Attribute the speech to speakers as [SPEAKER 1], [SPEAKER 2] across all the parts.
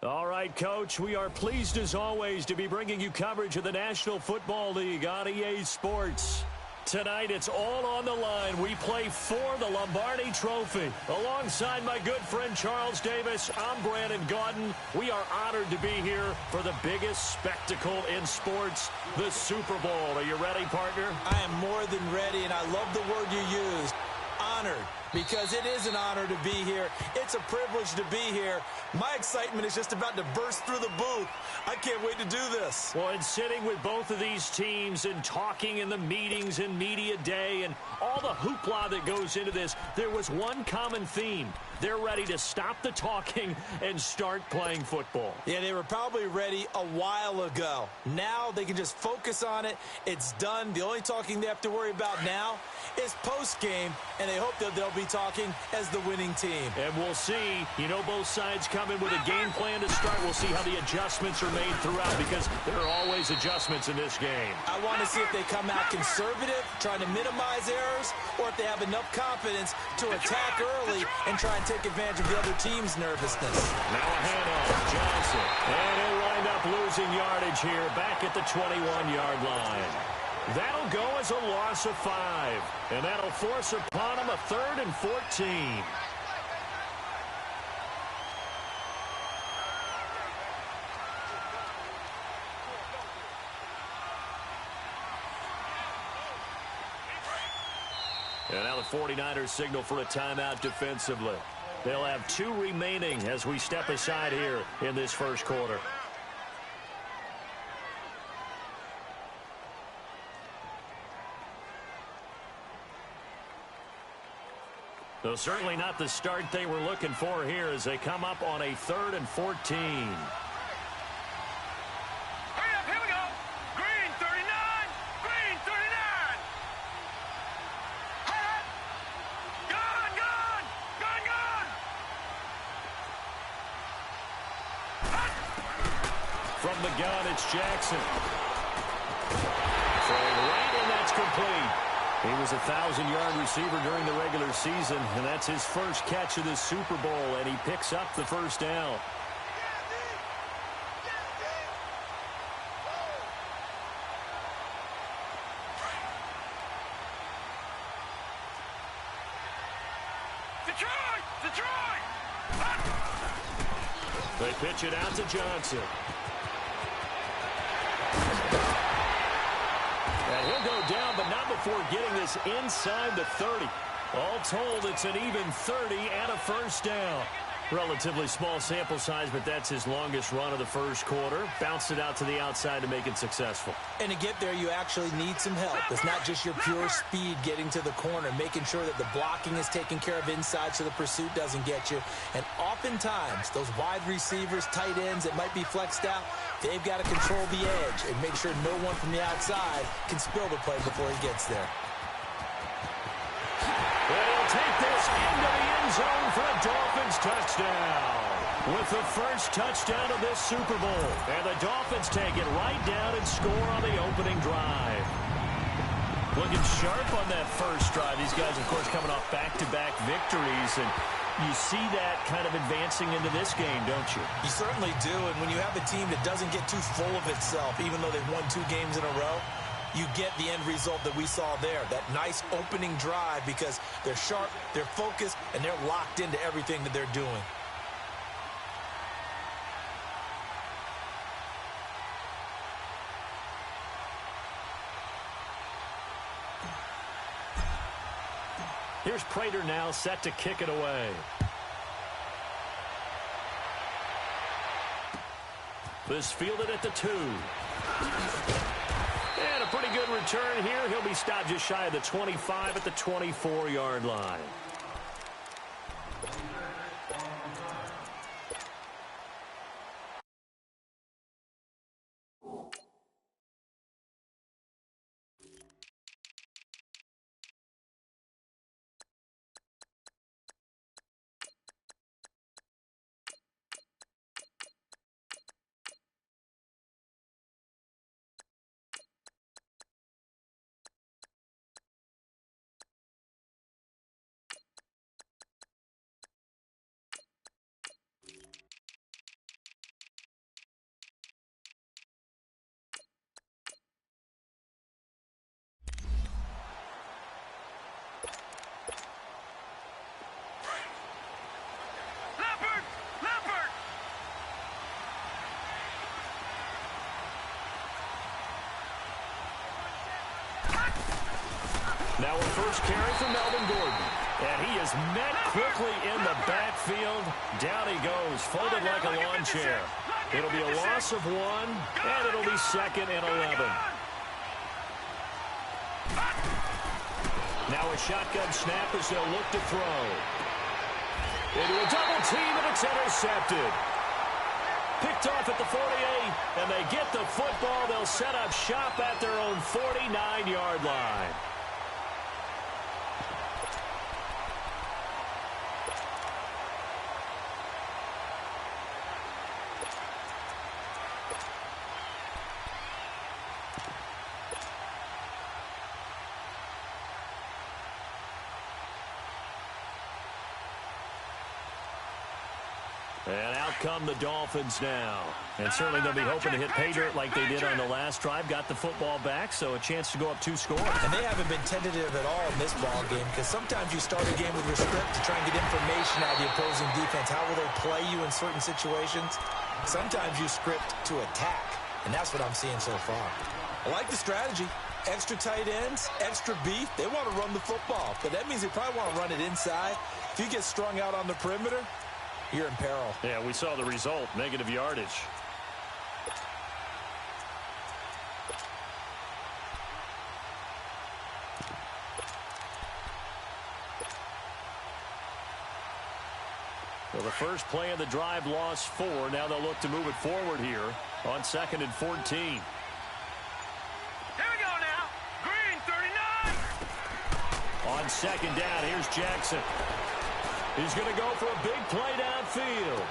[SPEAKER 1] All right, Coach, we are pleased as always to be bringing you coverage of the National Football League on EA Sports. Tonight, it's all on the line. We play for the Lombardi Trophy. Alongside my good friend Charles Davis, I'm Brandon Gaudin. We are honored to be here for the biggest spectacle in sports, the Super Bowl. Are you ready, partner?
[SPEAKER 2] I am more than ready, and I love the word you used, honored, because it is an honor to be here. It's a privilege to be here. My excitement is just about to burst through the booth. I can't wait to do this.
[SPEAKER 1] Well, and sitting with both of these teams and talking in the meetings and media day and all the hoopla that goes into this, there was one common theme. They're ready to stop the talking and start playing football.
[SPEAKER 2] Yeah, they were probably ready a while ago. Now they can just focus on it. It's done. The only talking they have to worry about now is post-game, and they hope that they'll be talking as the winning team.
[SPEAKER 1] And we'll see. You know, both sides come in with a game plan to start. We'll see how the adjustments are made throughout, because there are always adjustments in this game.
[SPEAKER 2] I want to see if they come out conservative, trying to minimize errors, or if they have enough confidence to attack early and try and take advantage of the other team's nervousness.
[SPEAKER 1] Now a handoff, Johnson. And he'll wind up losing yardage here back at the 21-yard line. That'll go as a loss of 5. And that'll force upon him a 3rd and 14. And now the 49ers signal for a timeout defensively. They'll have 2 remaining as we step aside here in this first quarter. So certainly not the start they were looking for here as they come up on a 3rd and 14. From the gun, it's Jackson. Throwing right, and that's complete. He was a 1,000-yard receiver during the regular season, and that's his first catch of this Super Bowl, and he picks up the first down. They pitch it out to Johnson. And he'll go down, but not before getting this inside the 30. All told, it's an even 30 and a first down. Relatively small sample size, but that's his longest run of the first quarter. Bounced it out to the outside to make it successful.
[SPEAKER 2] And to get there, you actually need some help. It's not just your pure speed getting to the corner, making sure that the blocking is taken care of inside so the pursuit doesn't get you. And oftentimes, those wide receivers, tight ends that might be flexed out, they've got to control the edge and make sure no one from the outside can spill the play before he gets there.
[SPEAKER 1] They'll take this into the end zone for a Dolphins touchdown. With the first touchdown of this Super Bowl. And the Dolphins take it right down and score on the opening drive. Looking sharp on that first drive. These guys, of course, coming off back-to-back victories. And you see that kind of advancing into this game, don't you?
[SPEAKER 2] You certainly do. And when you have a team that doesn't get too full of itself, even though they've won 2 games in a row, you get the end result that we saw there. That nice opening drive because they're sharp, they're focused, and they're locked into everything that they're doing.
[SPEAKER 1] Here's Prater now set to kick it away. This fielded at the 2. And a pretty good return here. He'll be stopped just shy of the 25 at the 24-yard line. Now a first carry from Melvin Gordon. And he is met quickly in the backfield. Down he goes, folded like a lawn chair. It'll be a loss of 1, and it'll be 2nd and 11. Now a shotgun snap as they'll look to throw. Into a double team, and it's intercepted. Picked off at the 48, and they get the football. They'll set up shop at their own 49-yard line. And out come the Dolphins now. And certainly they'll be hoping to hit pay dirt like they did on the last drive. Got the football back, so a chance to go up 2 scores.
[SPEAKER 2] And they haven't been tentative at all in this ball game, because sometimes you start a game with your script to try and get information out of the opposing defense. How will they play you in certain situations? Sometimes you script to attack, and that's what I'm seeing so far. I like the strategy. Extra tight ends, extra beef. They want to run the football, but that means they probably want to run it inside. If you get strung out on the perimeter, you're in peril.
[SPEAKER 1] Yeah, we saw the result, negative yardage. Well, the first play of the drive lost 4. Now they'll look to move it forward here on 2nd and 14.
[SPEAKER 3] Here we go now. Green, 39.
[SPEAKER 1] On 2nd down, here's Jackson. He's going to go for a big play downfield.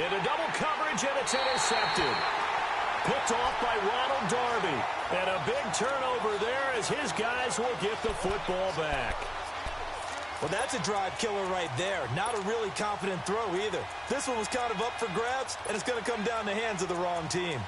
[SPEAKER 1] Into double coverage, and it's intercepted. Picked off by Ronald Darby. And a big turnover there as his guys will get the football back.
[SPEAKER 2] Well, that's a drive killer right there. Not a really confident throw either. This one was kind of up for grabs, and it's going to come down the hands of the wrong team.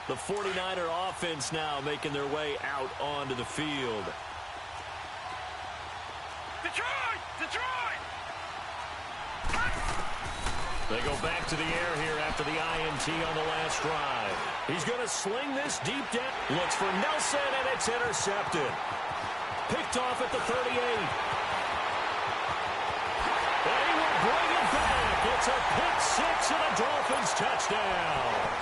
[SPEAKER 1] The 49er offense now making their way out onto the field.
[SPEAKER 3] Detroit! Detroit!
[SPEAKER 1] They go back to the air here after the INT on the last drive. He's going to sling this deep down. Looks for Nelson, and it's intercepted. Picked off at the 38. And he will bring it back. It's a pick 6 and a Dolphins touchdown.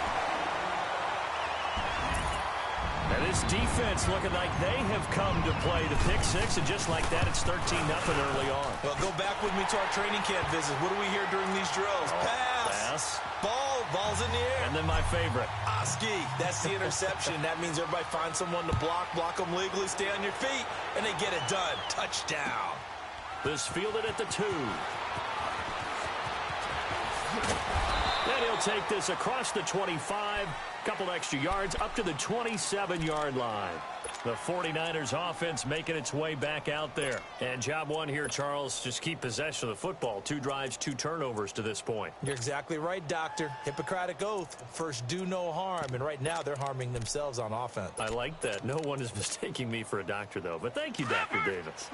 [SPEAKER 1] And this defense looking like they have come to play the pick 6, and just like that, it's 13-0 early on.
[SPEAKER 2] Well, go back with me to our training camp visits. What do we hear during these drills? Pass. Ball's in the air.
[SPEAKER 1] And then my favorite.
[SPEAKER 2] Oski, that's the interception. That means everybody finds someone to block them legally, stay on your feet, and they get it done. Touchdown.
[SPEAKER 1] This fielded at the 2. Then he'll take this across the 25. Couple extra yards up to the 27-yard line. The 49ers offense making its way back out there. And job one here, Charles, just keep possession of the football. 2 drives, 2 turnovers to this point.
[SPEAKER 2] You're exactly right, Doctor. Hippocratic oath. First, do no harm. And right now, they're harming themselves on offense.
[SPEAKER 1] I like that. No one is mistaking me for a doctor, though. But thank you, Dr. Davis.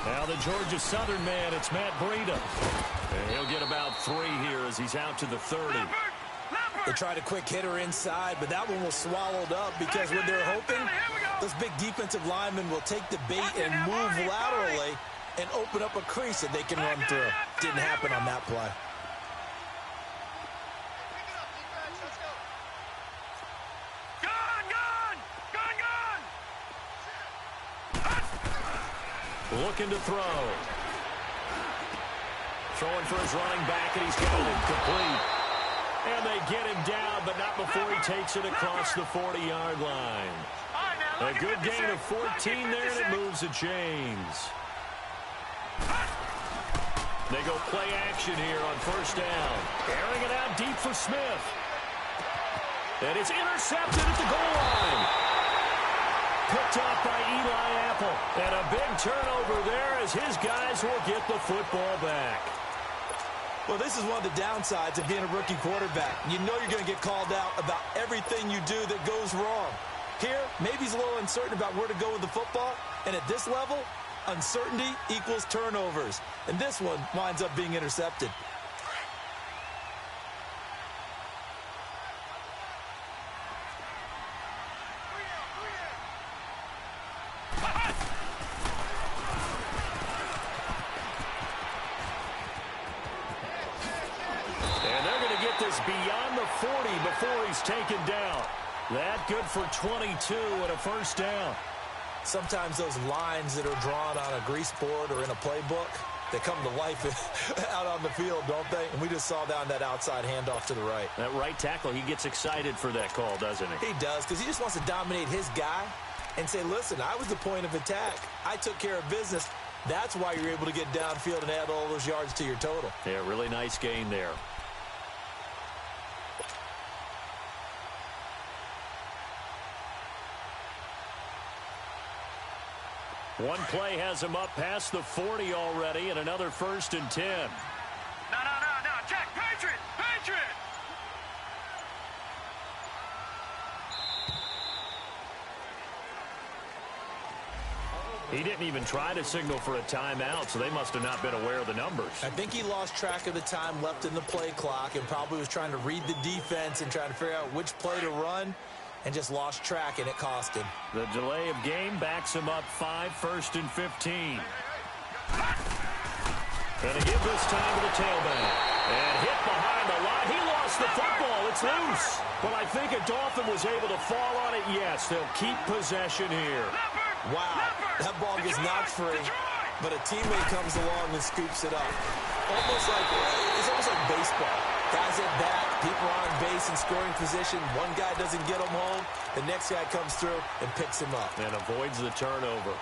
[SPEAKER 1] Now the Georgia Southern man, it's Matt Breida. And he'll get about 3 here as he's out to the 30.
[SPEAKER 2] They tried a quick hitter inside, but that one was swallowed up because what they're hoping, those big defensive linemen will take the bait and move laterally and open up a crease that they can run through. Didn't happen on that play.
[SPEAKER 1] Looking to throw. Throwing for his running back, and he's got it complete. And they get him down, but not before he takes it across the 40-yard line. A good gain of 14 there, and it moves the chains. They go play action here on first down. Airing it out deep for Smith. And it's intercepted at the goal line. Picked off by Eli Apple. And a big turnover there as his guys will get the football back.
[SPEAKER 2] Well, this is one of the downsides of being a rookie quarterback. You know you're going to get called out about everything you do that goes wrong. Here, maybe he's a little uncertain about where to go with the football, and at this level, uncertainty equals turnovers. And this one winds up being intercepted.
[SPEAKER 1] Beyond the 40 before he's taken down. That good for 22 and a first down.
[SPEAKER 2] Sometimes those lines that are drawn on a grease board or in a playbook, they come to life out on the field, don't they? And we just saw down that outside handoff to the right.
[SPEAKER 1] That right tackle, he gets excited for that call, doesn't he?
[SPEAKER 2] He does, because he just wants to dominate his guy and say, listen, I was the point of attack. I took care of business. That's why you're able to get downfield and add all those yards to your total.
[SPEAKER 1] Yeah, really nice gain there. One play has him up past the 40 already, and another 1st and 10.
[SPEAKER 3] No, Jack, Patriot!
[SPEAKER 1] He didn't even try to signal for a timeout, so they must have not been aware of the numbers.
[SPEAKER 2] I think he lost track of the time left in the play clock and probably was trying to read the defense and trying to figure out which play to run, and just lost track, and it cost him.
[SPEAKER 1] The delay of game backs him up 5, 1st and 15. Gonna give this time to the tailback. And hit behind the line. He lost the football. It's loose. But I think a Dolphin was able to fall on it. Yes, they'll keep possession here.
[SPEAKER 2] Wow, that ball gets knocked free, but a teammate comes along and scoops it up. It's almost like baseball. Guys at bat, people are on base in scoring position. One guy doesn't get him home. The next guy comes through and picks him up.
[SPEAKER 1] And avoids the turnover.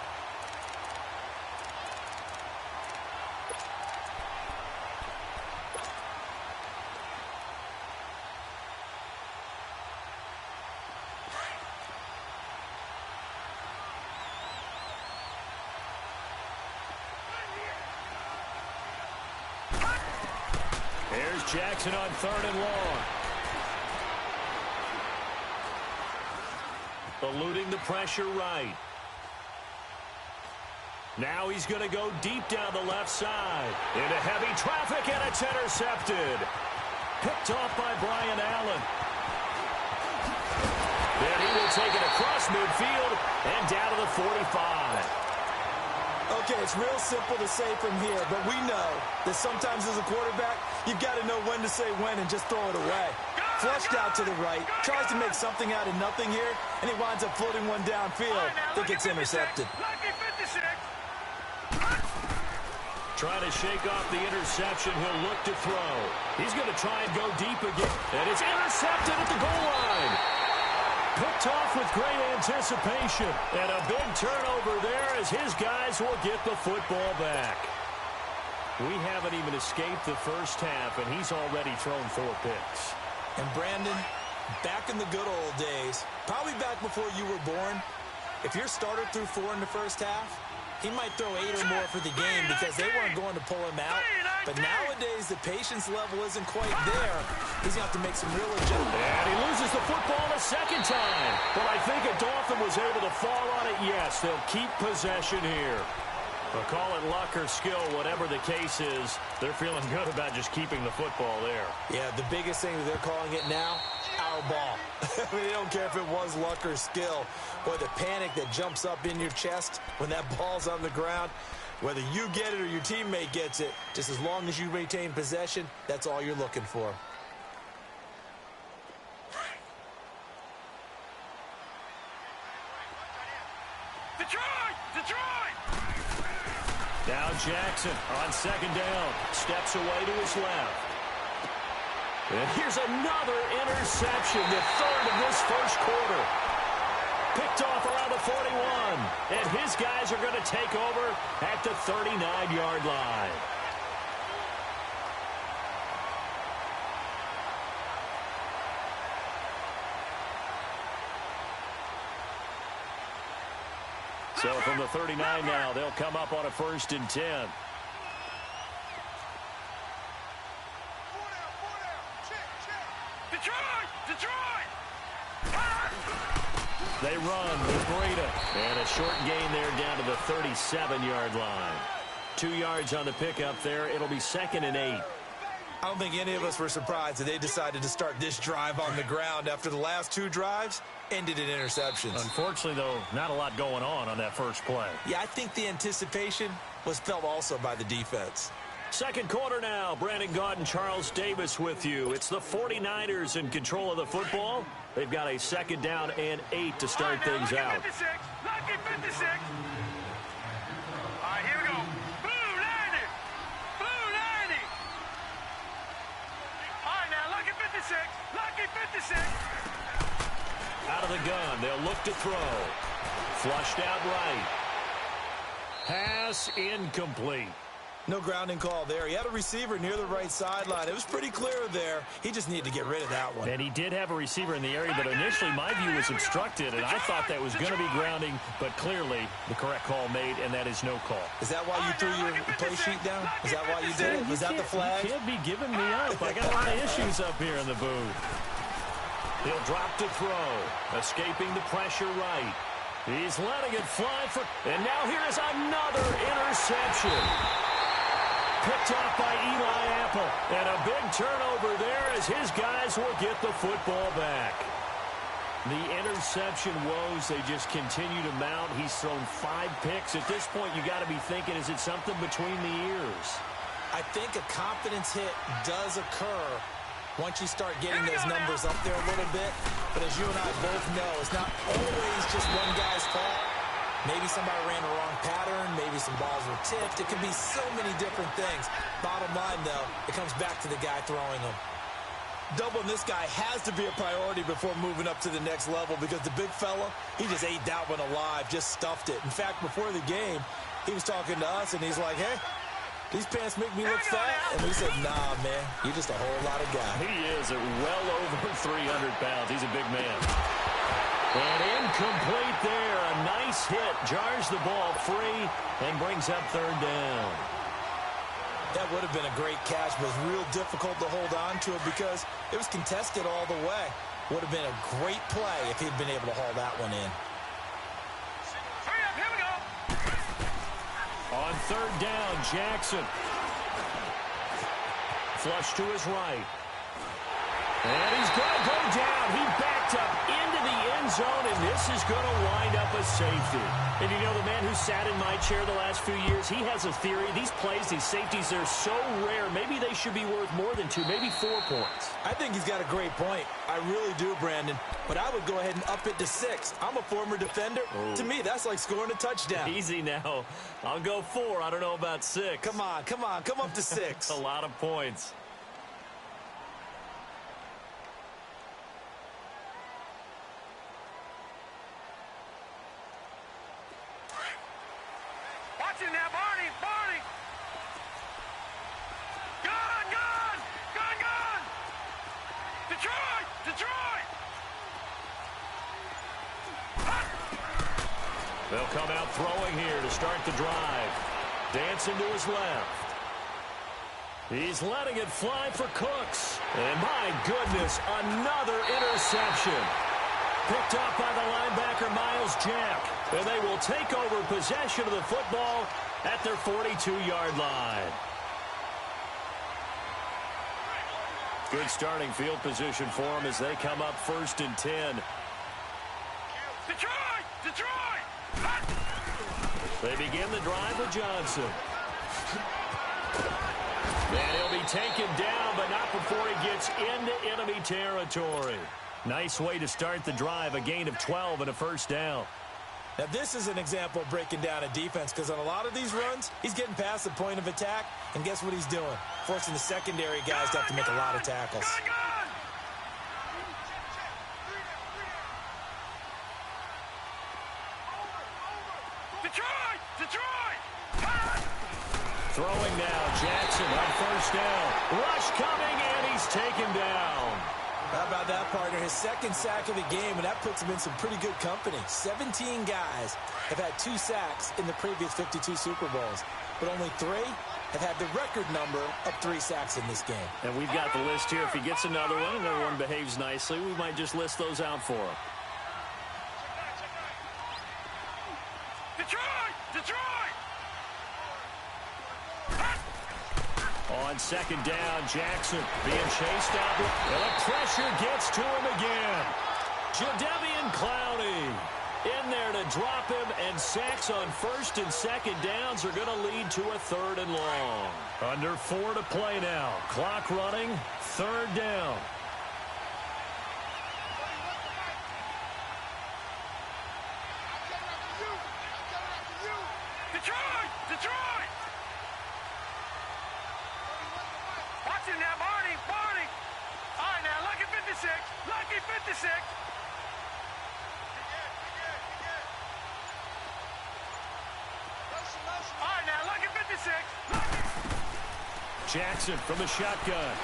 [SPEAKER 1] Jackson on 3rd and long. Eluding the pressure right. Now he's going to go deep down the left side. Into heavy traffic, and it's intercepted. Picked off by Brian Allen. Then he will take it across midfield and down to the 45.
[SPEAKER 2] Okay, it's real simple to say from here, but we know that sometimes as a quarterback, you've got to know when to say when and just throw it away. Flushed out to the right, tries to make something out of nothing here, and he winds up floating one downfield that gets intercepted.
[SPEAKER 1] Trying to shake off the interception, he'll look to throw. He's going to try and go deep again, and it's intercepted at the goal line. Picked off with great anticipation. And a big turnover there as his guys will get the football back. We haven't even escaped the first half, and he's already thrown 4 picks.
[SPEAKER 2] And Brandon, back in the good old days, probably back before you were born, if your starter threw 4 in the first half, he might throw 8 or more for the game because they weren't going to pull him out. But nowadays, the patience level isn't quite there. He's going to have to make some real adjustments.
[SPEAKER 1] And he loses the football a second time. But I think a Dolphin was able to fall on it. Yes, they'll keep possession here. They'll call it luck or skill, whatever the case is. They're feeling good about just keeping the football there.
[SPEAKER 2] Yeah, the biggest thing that they're calling it now, our ball. I mean, they don't care if it was luck or skill. Boy, the panic that jumps up in your chest when that ball's on the ground, whether you get it or your teammate gets it, just as long as you retain possession, that's all you're looking for.
[SPEAKER 3] Detroit!
[SPEAKER 1] Now Jackson on 2nd down. Steps away to his left. And here's another interception, the 3rd of this first quarter. Picked off around the 41. And his guys are going to take over at the 39-yard line. So from the 39 now, they'll come up on a 1st and 10. They run with Breida. And a short gain there down to the 37-yard line. 2 yards on the pickup there. It'll be 2nd and 8.
[SPEAKER 2] I don't think any of us were surprised that they decided to start this drive on the ground after the last 2 drives ended in interceptions.
[SPEAKER 1] Unfortunately, though, not a lot going on that first play.
[SPEAKER 2] Yeah, I think the anticipation was felt also by the defense.
[SPEAKER 1] Second quarter now. Brandon Gaudin, Charles Davis with you. It's the 49ers in control of the football. They've got a 2nd down and 8 to start things out.
[SPEAKER 3] 56. Lucky 56. All right, here we go. Blue 90. Blue 90. All right, now, lucky 56. Lucky 56.
[SPEAKER 1] Out of the gun. They'll look to throw. Flushed out right. Pass incomplete.
[SPEAKER 2] No grounding call there. He had a receiver near the right sideline. It was pretty clear there. He just needed to get rid of that one.
[SPEAKER 1] And he did have a receiver in the area, but initially my view was obstructed, and I thought that was going to be grounding, but clearly the correct call made, and that is no call.
[SPEAKER 2] Is that why you threw your play sheet down? Is that why you did it? Was that the flag?
[SPEAKER 1] You can't be giving me up. I got a lot of issues up here in the booth. He'll drop to throw. Escaping the pressure right. He's letting it fly for... And now here is another interception. Picked off by Eli Apple. And a big turnover there as his guys will get the football back. The interception woes, they just continue to mount. He's thrown 5 picks. At this point, you got to be thinking, is it something between the ears?
[SPEAKER 2] I think a confidence hit does occur once you start getting those numbers up there a little bit. But as you and I both know, it's not always just one guy's fault. Maybe somebody ran the wrong pattern. Maybe some balls were tipped. It can be so many different things. Bottom line, though, it comes back to the guy throwing them. Doubling this guy has to be a priority before moving up to the next level because the big fella, he just ate that one alive, just stuffed it. In fact, before the game, he was talking to us, and he's like, hey, these pants make me look fat. And we said, nah, man, you're just a whole lot of guy.
[SPEAKER 1] He is at well over 300 pounds. He's a big man. And incomplete there. A nice hit. Jars the ball free and brings up 3rd down.
[SPEAKER 2] That would have been a great catch, but it was real difficult to hold on to it because it was contested all the way. Would have been a great play if he'd been able to haul that one in.
[SPEAKER 3] Hurry up, here we go.
[SPEAKER 1] On 3rd down, Jackson. Flush to his right. And he's going to go down. He backed up into the end zone, and this is going to wind up a safety. And you know, the man who sat in my chair the last few years, he has a theory. These plays, these safeties, they're so rare. Maybe they should be worth more than 2, maybe 4 points.
[SPEAKER 2] I think he's got a great point. I really do, Brandon. But I would go ahead and up it to 6. I'm a former defender. To me, that's like scoring a touchdown.
[SPEAKER 1] Easy now. I'll go 4. I don't know about 6.
[SPEAKER 2] Come on, come on. Come up to 6.
[SPEAKER 1] A lot of points.
[SPEAKER 3] Watch it now, Barney, Barney. Gone, gone, gone, gone. Detroit, Detroit.
[SPEAKER 1] They'll come out throwing here to start the drive. Dancing to his left. He's letting it fly for Cooks. And my goodness, another interception. Picked off by the linebacker, Miles Jack. And they will take over possession of the football at their 42-yard line. Good starting field position for them as they come up 1st and 10.
[SPEAKER 3] Detroit, Detroit.
[SPEAKER 1] They begin the drive with Johnson. And he'll be taken down, but not before he gets into enemy territory. Nice way to start the drive, a gain of 12 and a 1st down.
[SPEAKER 2] Now, this is an example of breaking down a defense because on a lot of these runs, he's getting past the point of attack, and guess what he's doing? Forcing the secondary guys to have to make a lot of tackles.
[SPEAKER 3] Gone, gone. Detroit, Detroit.
[SPEAKER 1] Throwing now, Jackson on 1st down. Rush coming, and he's taken down.
[SPEAKER 2] How about that, partner? His 2nd sack of the game, and that puts him in some pretty good company. 17 guys have had 2 sacks in the previous 52 Super Bowls, but only 3 have had the record number of 3 sacks in this game.
[SPEAKER 1] And we've got the list here. If he gets another one behaves nicely, we might just list those out for him.
[SPEAKER 3] Detroit! Detroit!
[SPEAKER 1] On second down, Jackson being chased out. And the pressure gets to him again. Jadeveon Clowney in there to drop him, and sacks on first and second downs are going to lead to a third and long. Under 4 to play now. Clock running, third down.
[SPEAKER 3] Detroit! Detroit! Watch him now, Barney! Barney! All right, now, lucky 56! Lucky 56! All right, now, lucky 56!
[SPEAKER 1] Jackson from the shotgun.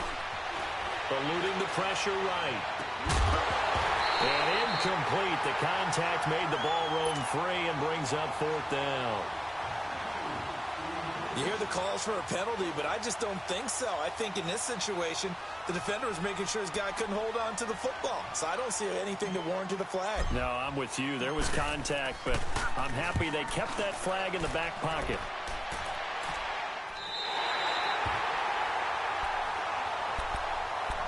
[SPEAKER 1] Eluding the pressure right. And incomplete. The contact made the ball roam free and brings up fourth down.
[SPEAKER 2] You hear the calls for a penalty, but I just don't think so. I think in this situation, the defender was making sure his guy couldn't hold on to the football. So I don't see anything that warranted a flag.
[SPEAKER 1] No, I'm with you. There was contact, but I'm happy they kept that flag in the back pocket.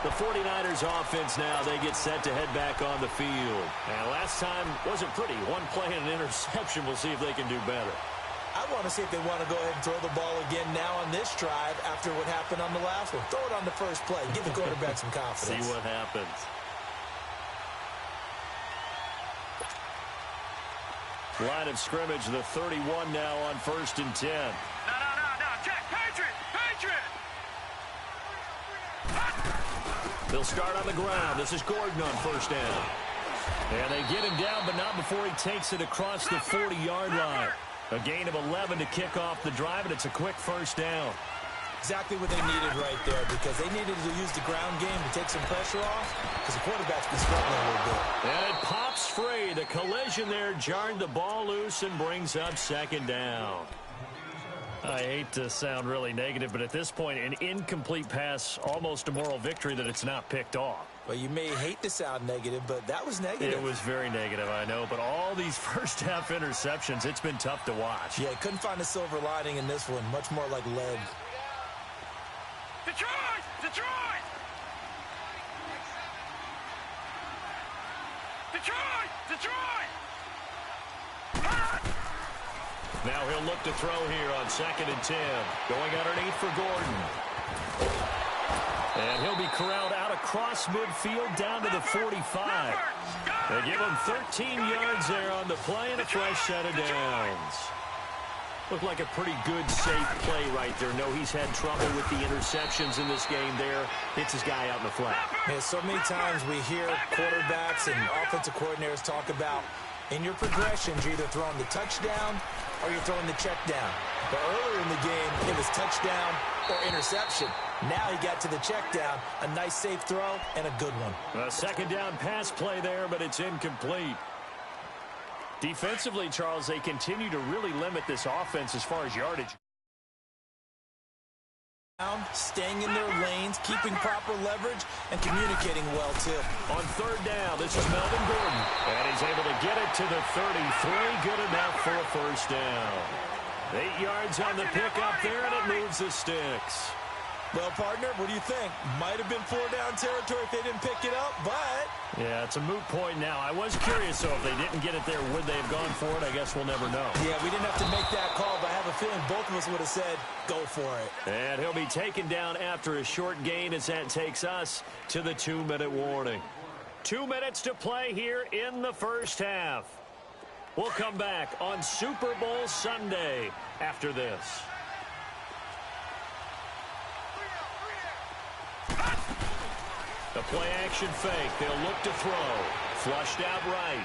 [SPEAKER 1] The 49ers offense now, they get set to head back on the field. And last time wasn't pretty. One play and an interception. We'll see if they can do better.
[SPEAKER 2] I want to see if they want to go ahead and throw the ball again now on this drive after what happened on the last one. Throw it on the first play. Give the quarterback some confidence.
[SPEAKER 1] See what happens. Line of scrimmage, the 31 now on first and 10.
[SPEAKER 3] No. Check. Patriot! Patriot!
[SPEAKER 1] They'll start on the ground. This is Gordon on first down. And they get him down, but not before he takes it across the 40-yard line. A gain of 11 to kick off the drive, and it's a quick first down.
[SPEAKER 2] Exactly what they needed right there, because they needed to use the ground game to take some pressure off, because the quarterback's been struggling a little bit.
[SPEAKER 1] And it pops free. The collision there jarred the ball loose and brings up second down. I hate to sound really negative, but at this point, an incomplete pass, almost a moral victory that it's not picked off.
[SPEAKER 2] Well, you may hate to sound negative, but that was negative.
[SPEAKER 1] It was very negative, I know, but all these first-half interceptions, it's been tough to watch.
[SPEAKER 2] Yeah, couldn't find a silver lining in this one. Much more like lead.
[SPEAKER 3] Detroit! Detroit! Detroit! Detroit!
[SPEAKER 1] Now he'll look to throw here on second and 10. Going underneath for Gordon. And he'll be corralled out across midfield down to the 45. They give him 13 yards there on the play and a fresh set of downs. Looked like a pretty good, safe play right there. No, he's had trouble with the interceptions in this game there. Hits his guy out in the flat.
[SPEAKER 2] Man, so many times we hear quarterbacks and offensive coordinators talk about in your progressions, you're either throwing the touchdown or you're throwing the check down. But earlier in the game, it was touchdown or interception. Now he got to the check down, a nice safe throw, and a good one.
[SPEAKER 1] A second down pass play there, but it's incomplete. Defensively, Charles, they continue to really limit this offense as far as yardage.
[SPEAKER 2] Staying in their lanes, keeping proper leverage, and communicating well, too.
[SPEAKER 1] On third down, this is Melvin Gordon. And he's able to get it to the 33. Good enough for a first down. 8 yards on the pickup there, and it moves the sticks.
[SPEAKER 2] Well, partner, what do you think? Might have been 4-down territory if they didn't pick it up, but...
[SPEAKER 1] Yeah, it's a moot point now. I was curious, though, if they didn't get it there, would they have gone for it? I guess we'll never know.
[SPEAKER 2] Yeah, we didn't have to make that call, but I have a feeling both of us would have said, go for it.
[SPEAKER 1] And he'll be taken down after a short gain as that takes us to the 2-minute warning. 2 minutes to play here in the first half. We'll come back on Super Bowl Sunday after this. The play-action fake. They'll look to throw. Flushed out right.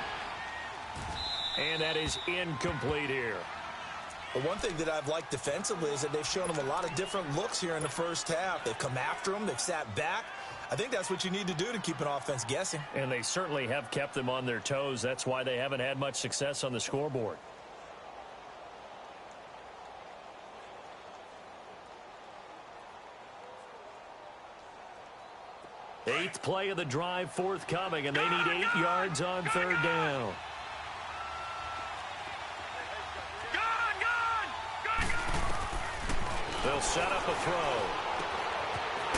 [SPEAKER 1] And that is incomplete here.
[SPEAKER 2] Well, one thing that I've liked defensively is that they've shown them a lot of different looks here in the first half. They've come after them. They've sat back. I think that's what you need to do to keep an offense guessing.
[SPEAKER 1] And they certainly have kept them on their toes. That's why they haven't had much success on the scoreboard. Eighth play of the drive forthcoming, and they need 8 yards on third down. They'll set up a throw.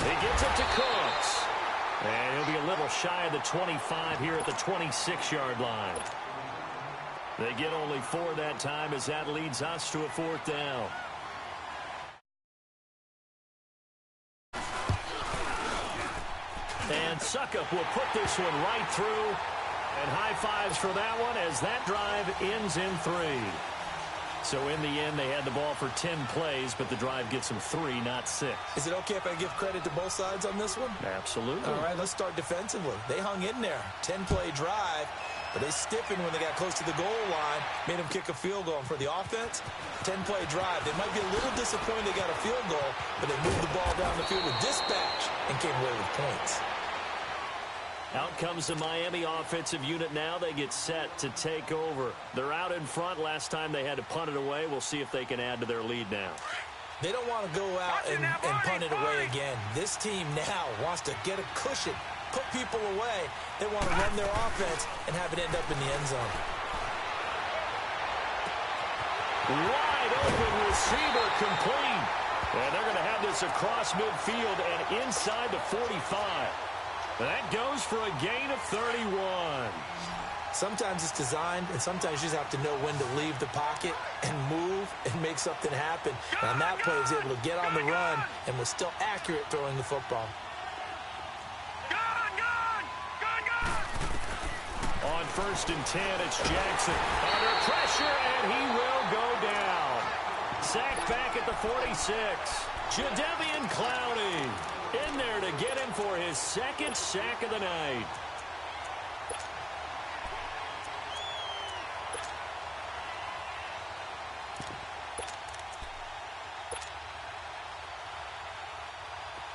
[SPEAKER 1] He gets it to Cooks. And he'll be a little shy of the 25 here at the 26-yard line. They get only 4 that time as that leads us to a 4th down. And Suckup will put this one right through. And high fives for that one as that drive ends in 3. So in the end, they had the ball for 10 plays, but the drive gets them 3, not 6.
[SPEAKER 2] Is it okay if I give credit to both sides on this one?
[SPEAKER 1] Absolutely.
[SPEAKER 2] All right, let's start defensively. They hung in there. 10-play drive, but they stiffened when they got close to the goal line, made them kick a field goal. And for the offense, 10-play drive. They might be a little disappointed they got a field goal, but they moved the ball down the field with dispatch and came away with points.
[SPEAKER 1] Out comes the Miami offensive unit now. They get set to take over. They're out in front. Last time they had to punt it away. We'll see if they can add to their lead now.
[SPEAKER 2] They don't want to go out and punt it away again. This team now wants to get a cushion, put people away. They want to run their offense and have it end up in the end zone.
[SPEAKER 1] Wide open receiver complete. And they're going to have this across midfield and inside the 45. That goes for a gain of 31.
[SPEAKER 2] Sometimes it's designed, and sometimes you just have to know when to leave the pocket and move and make something happen. And on that play, he was able to get on the run and was still accurate throwing the football.
[SPEAKER 1] On 1st and 10, it's Jackson. Under pressure, and he will go down. Sacked back at the 46. Jadeveon Clowney in there to get him for his 2nd sack of the night.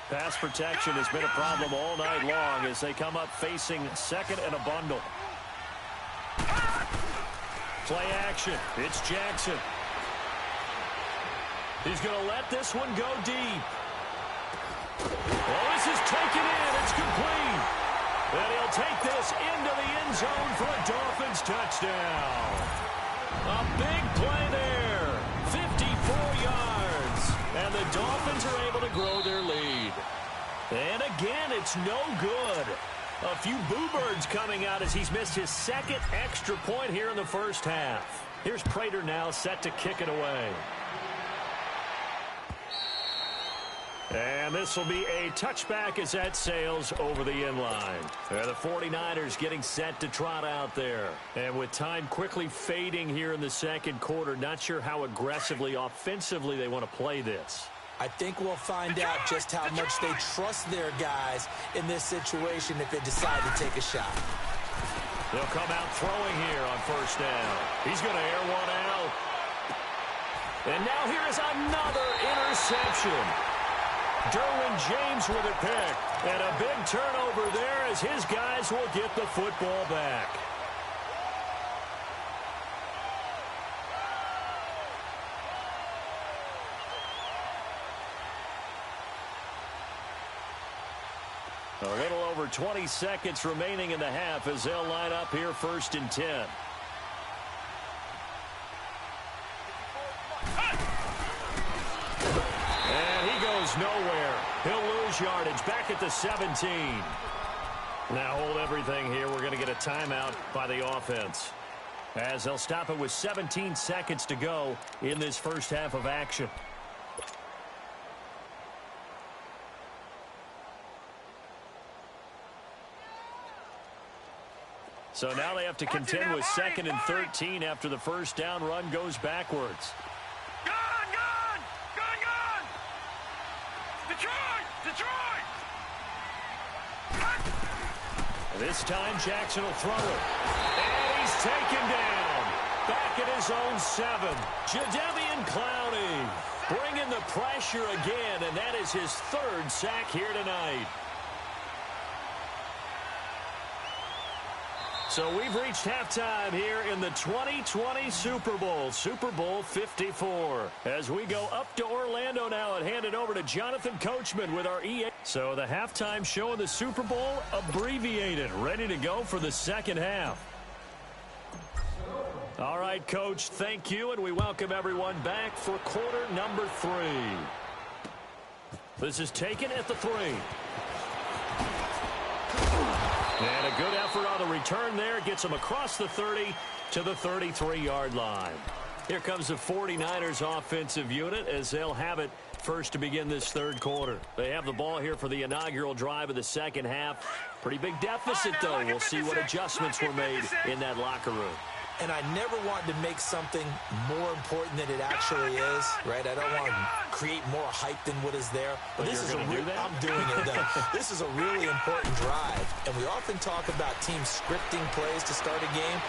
[SPEAKER 1] Pass protection has been a problem all night long as they come up facing 2nd and a bundle. Play action. It's Jackson. He's going to let this one go deep. Well, this is taken in. It's complete. And he'll take this into the end zone for a Dolphins touchdown. A big play there. 54 yards. And the Dolphins are able to grow their lead. And again, it's no good. A few boo birds coming out as he's missed his 2nd extra point here in the first half. Here's Prater now set to kick it away. And this will be a touchback as that sails over the end line. The 49ers getting set to trot out there. And with time quickly fading here in the 2nd quarter, not sure how aggressively, offensively they want to play this.
[SPEAKER 2] I think we'll find out just how much they trust their guys in this situation if they decide to take a shot.
[SPEAKER 1] They'll come out throwing here on 1st down. He's going to air one out. And now here is another interception. Derwin James with a pick. And a big turnover there as his guys will get the football back. A little over 20 seconds remaining in the half as they'll line up here 1st and 10. And he goes nowhere. He'll lose yardage back at the 17. Now hold everything here. We're going to get a timeout by the offense as they'll stop it with 17 seconds to go in this first half of action. So now they have to contend with 2nd and 13 after the first down run goes backwards.
[SPEAKER 3] Gun! Detroit!
[SPEAKER 1] This time Jackson will throw it. And he's taken down. Back at his own 7. Jadeveon Clowney bringing the pressure again, and that is his 3rd sack here tonight. So we've reached halftime here in the 2020 Super Bowl, Super Bowl 54. As we go up to Orlando now and hand it over to Jonathan Coachman with our EA. So the halftime show of the Super Bowl abbreviated, ready to go for the second half. All right, Coach, thank you, and we welcome everyone back for quarter number 3. This is taken at the 3. And a good effort on the return there. Gets him across the 30 to the 33-yard line. Here comes the 49ers offensive unit as they'll have it first to begin this third quarter. They have the ball here for the inaugural drive of the second half. Pretty big deficit, though. We'll see what adjustments were made in that locker room.
[SPEAKER 2] And I never want to make something more important than it actually is, right? I don't want to create more hype than what is there. But this is I'm doing it, though. This is a really important drive. And we often talk about teams scripting plays to start a game.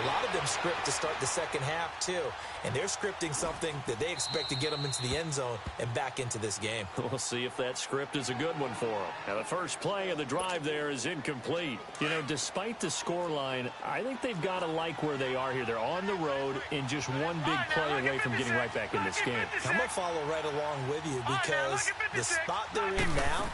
[SPEAKER 2] A lot of them script to start the second half, too. And they're scripting something that they expect to get them into the end zone and back into this game.
[SPEAKER 1] We'll see if that script is a good one for them. Now, the first play of the drive there is incomplete. You know, despite the scoreline, I think they've got to like where they are here. They're on the road and just one big play away from getting right back in this game.
[SPEAKER 2] I'm going to follow right along with you because the spot they're in now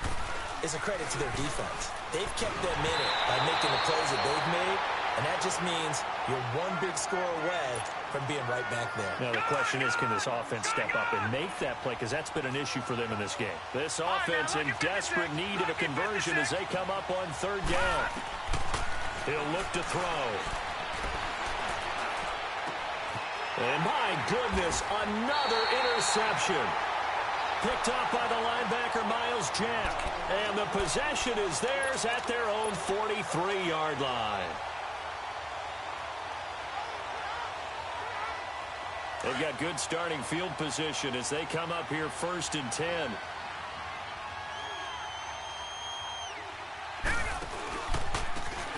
[SPEAKER 2] is a credit to their defense. They've kept them in it by making the plays that they've made. And that just means you're one big score away from being right back there.
[SPEAKER 1] Now, the question is, can this offense step up and make that play? Because that's been an issue for them in this game. This offense in desperate need of a conversion as they come up on third down. He'll look to throw. And my goodness, another interception. Picked up by the linebacker, Miles Jack. And the possession is theirs at their own 43-yard line. They've got good starting field position as they come up here first and 10.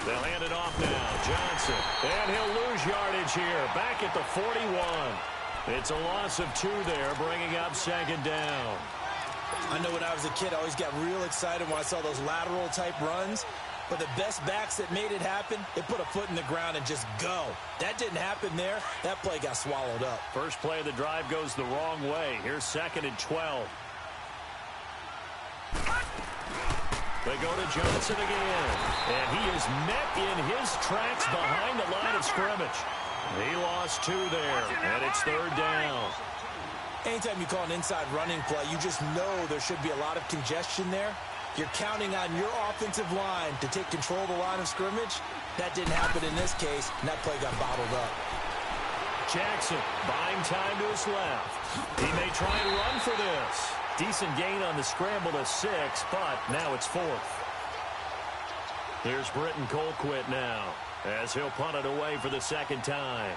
[SPEAKER 1] They'll hand it off now. Johnson. And he'll lose yardage here. Back at the 41. It's a loss of 2 there, bringing up second down.
[SPEAKER 2] I know when I was a kid, I always got real excited when I saw those lateral-type runs. But the best backs that made it happen, they put a foot in the ground and just go. That didn't happen there. That play got swallowed up.
[SPEAKER 1] First play of the drive goes the wrong way. Here's second and 12. They go to Johnson again. And he is met in his tracks behind the line of scrimmage. He lost 2 there, and it's third down.
[SPEAKER 2] Anytime you call an inside running play, you just know there should be a lot of congestion there. You're counting on your offensive line to take control of the line of scrimmage. That didn't happen in this case, and that play got bottled up.
[SPEAKER 1] Jackson buying time to his left. He may try and run for this. Decent gain on the scramble to 6, but now it's 4th. Here's Britton Colquitt now as he'll punt it away for the second time.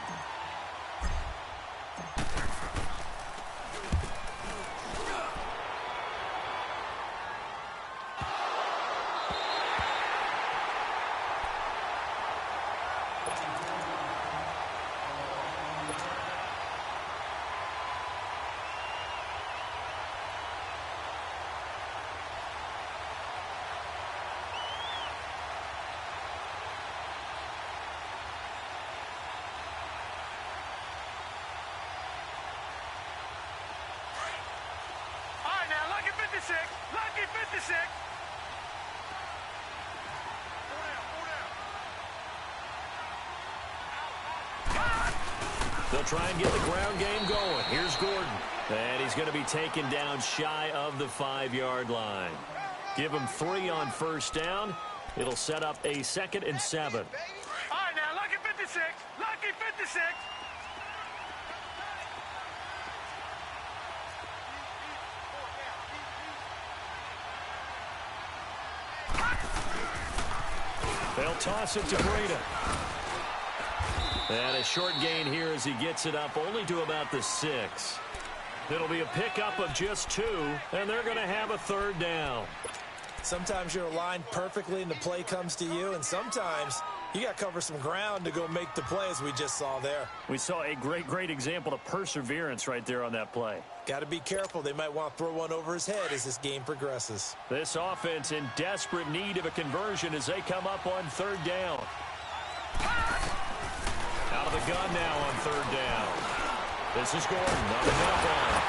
[SPEAKER 3] Lucky 56.
[SPEAKER 1] They'll try and get the ground game going. Here's Gordon. And he's going to be taken down shy of the 5-yard line. Give him 3 on first down. It'll set up a 2nd and 7.
[SPEAKER 3] All right, now, lucky 56. Lucky 56.
[SPEAKER 1] They'll toss it to Breida. And a short gain here as he gets it up only to about the 6. It'll be a pickup of just 2, and they're going to have a third down.
[SPEAKER 2] Sometimes you're aligned perfectly and the play comes to you, and sometimes you got to cover some ground to go make the play, as we just saw there.
[SPEAKER 1] We saw a great example of perseverance right there on that play.
[SPEAKER 2] Got to be careful. They might want to throw one over his head as this game progresses.
[SPEAKER 1] This offense in desperate need of a conversion as they come up on third down. Out of the gun now on third down. This is Gordon on the middle line.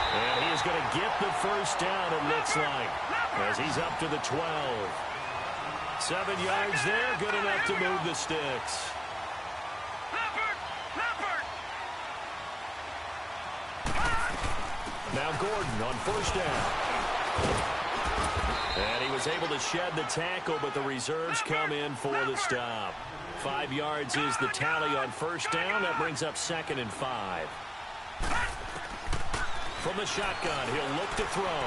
[SPEAKER 1] And he's going to get the first down, it looks like, as he's up to the 12. 7 yards there, good enough to move the sticks. Now Gordon on first down. And he was able to shed the tackle, but the reserves come in for the stop. 5 yards is the tally on first down. That brings up 2nd and 5. From the shotgun, he'll look to throw.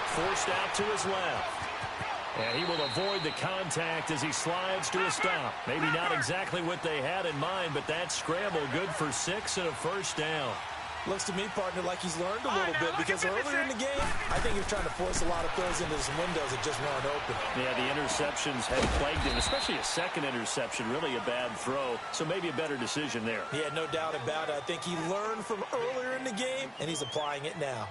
[SPEAKER 1] Forced out to his left. And he will avoid the contact as he slides to a stop. Maybe not exactly what they had in mind, but that scramble good for 6 and a first down.
[SPEAKER 2] Looks to me, partner, like he's learned a little bit because earlier in the game, I think he was trying to force a lot of throws into some windows that just weren't open.
[SPEAKER 1] Yeah, the interceptions have plagued him, especially a second interception, really a bad throw. So maybe a better decision there.
[SPEAKER 2] Yeah, no doubt about it. I think he learned from earlier in the game, and he's applying it now.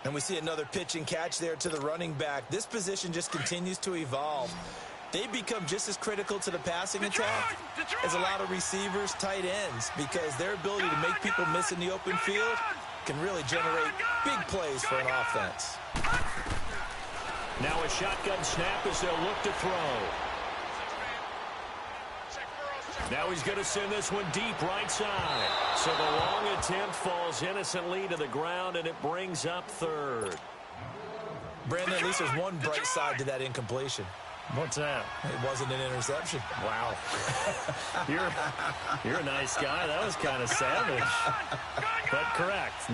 [SPEAKER 2] And we see another pitch and catch there to the running back. This position just continues to evolve. They become just as critical to the passing attack as a lot of receivers, tight ends, because their ability to make people miss in the open field can really generate big plays for an offense.
[SPEAKER 1] Now a shotgun snap as they'll look to throw. Now he's going to send this one deep right side. So the long attempt falls innocently to the ground, and it brings up 3rd.
[SPEAKER 2] Brandon, at least there's one bright side to that incompletion.
[SPEAKER 1] What's that?
[SPEAKER 2] It wasn't an interception.
[SPEAKER 1] Wow. You're a nice guy. That was kind of savage. But correct.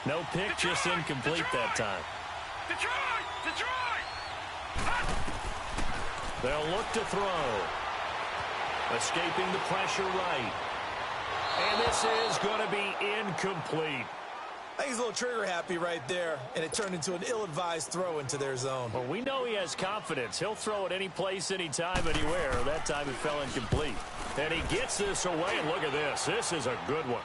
[SPEAKER 1] No pick, just incomplete that time. They'll look to throw. Escaping the pressure right. And this is going to be incomplete.
[SPEAKER 2] I think he's a little trigger happy right there, and it turned into an ill-advised throw into their zone.
[SPEAKER 1] Well, we know he has confidence. He'll throw it any place, anytime, anywhere. That time it fell incomplete. And he gets this away, and look at this. This is a good one.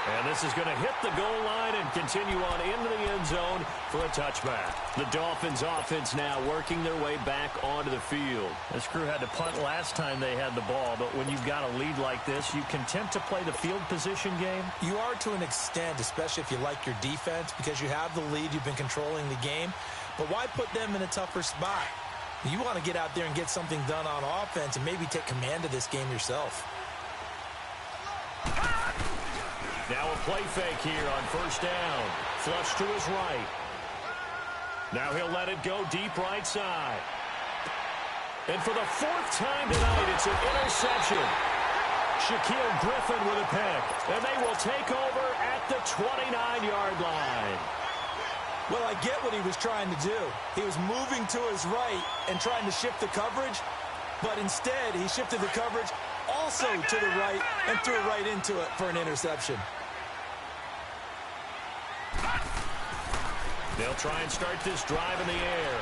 [SPEAKER 1] And this is going to hit the goal line and continue on into the end zone for a touchback. The Dolphins offense now working their way back onto the field. This crew had to punt last time they had the ball, but when you've got a lead like this, you content to play the field position game?
[SPEAKER 2] You are to an extent, especially if you like your defense, because you have the lead, you've been controlling the game. But why put them in a tougher spot? You want to get out there and get something done on offense and maybe take command of this game yourself.
[SPEAKER 1] Now a play fake here on first down. Flush to his right. Now he'll let it go deep right side. And for the 4th time tonight, it's an interception. Shaquille Griffin with a pick. And they will take over at the 29-yard line.
[SPEAKER 2] Well, I get what he was trying to do. He was moving to his right and trying to shift the coverage. But instead, he shifted the coverage also to the right and threw it right into it for an interception.
[SPEAKER 1] They'll try and start this drive in the air.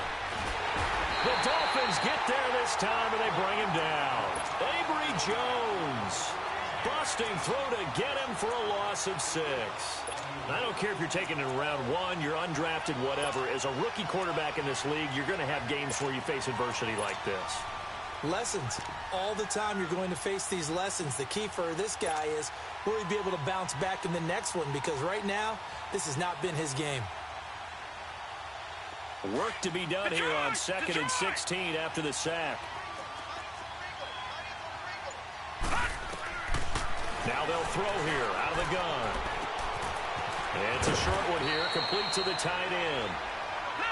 [SPEAKER 1] The Dolphins get there this time, and they bring him down. Avery Jones busting through to get him for a loss of 6. I don't care if you're taking it in round 1, you're undrafted, whatever. As a rookie quarterback in this league, you're going to have games where you face adversity like this.
[SPEAKER 2] Lessons. All the time you're going to face these lessons. The key for this guy is will he be able to bounce back in the next one, because right now this has not been his game.
[SPEAKER 1] Work to be done here on 2nd and 16 after the sack. Now they'll throw here out of the gun. And it's a short one here, complete to the tight end.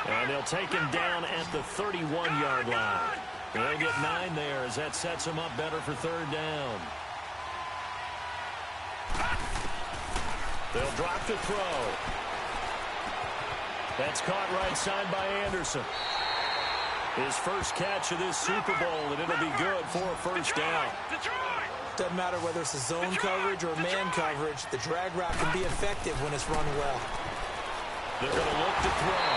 [SPEAKER 1] And they'll take him down at the 31-yard line. They'll get 9 there as that sets him up better for 3rd down. They'll drop to throw. That's caught right side by Anderson. His first catch of this Super Bowl, and it'll be good for a first down.
[SPEAKER 2] Doesn't matter whether it's a zone coverage or man coverage, the drag route can be effective when it's run well.
[SPEAKER 1] They're going to look to throw.